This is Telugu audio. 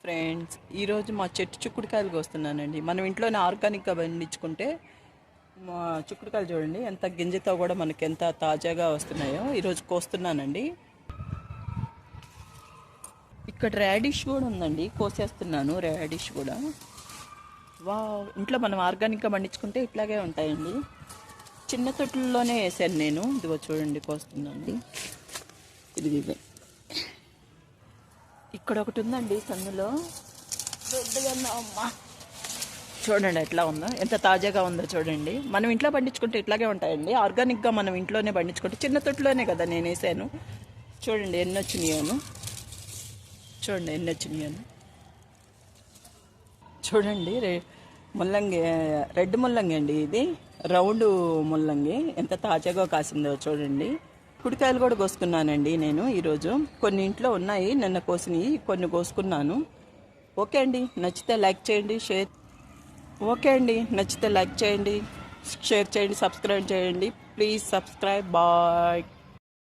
ఫ్రెండ్స్, ఈరోజు మా చెట్టు చిక్కుడుకాయలు కోస్తున్నానండి. మనం ఇంట్లోనే ఆర్గానిక్గా పండించుకుంటే మా చిక్కుడుకాయలు చూడండి ఎంత గింజతో కూడా మనకి ఎంత తాజాగా వస్తున్నాయో. ఈరోజు కోస్తున్నానండి. ఇక్కడ రాడిష్ కూడా ఉందండి, కోసేస్తున్నాను రాడిష్ కూడా. ఇంట్లో మనం ఆర్గానిక్గా పండించుకుంటే ఇట్లాగే ఉంటాయండి. చిన్న తొట్టుల్లోనే వేసాను నేను. ఇదిగో చూడండి కోస్తున్నాను. ఇది ఇక్కడ ఒకటి ఉందండి సందులో, దొడ్డుగా అమ్మ. చూడండి ఎట్లా ఉందో, ఎంత తాజాగా ఉందో చూడండి. మనం ఇంట్లో పండించుకుంటే ఇట్లాగే ఉంటాయండి. ఆర్గానిక్గా మనం ఇంట్లోనే పండించుకుంటే, చిన్న తొట్టులోనే కదా నేను వేసాను. చూడండి ఎన్ని వచ్చినాయను, చూడండి ఎన్ని వచ్చినాయను. చూడండి ముల్లంగి, రెడ్ ముల్లంగి అండి ఇది, రౌండ్ ముల్లంగి ఎంత తాజాగా కాసిందో చూడండి. కుడికాయలు కూడా కోసుకున్నానండి నేను ఈరోజు. కొన్ని ఇంట్లో ఉన్నాయి, నిన్న కోసినవి కొన్ని కోసుకున్నాను. ఓకే అండి, నచ్చితే లైక్ చేయండి, షేర్. ఓకే అండి, నచ్చితే లైక్ చేయండి, షేర్ చేయండి, సబ్స్క్రైబ్ చేయండి. Please subscribe. బాయ్.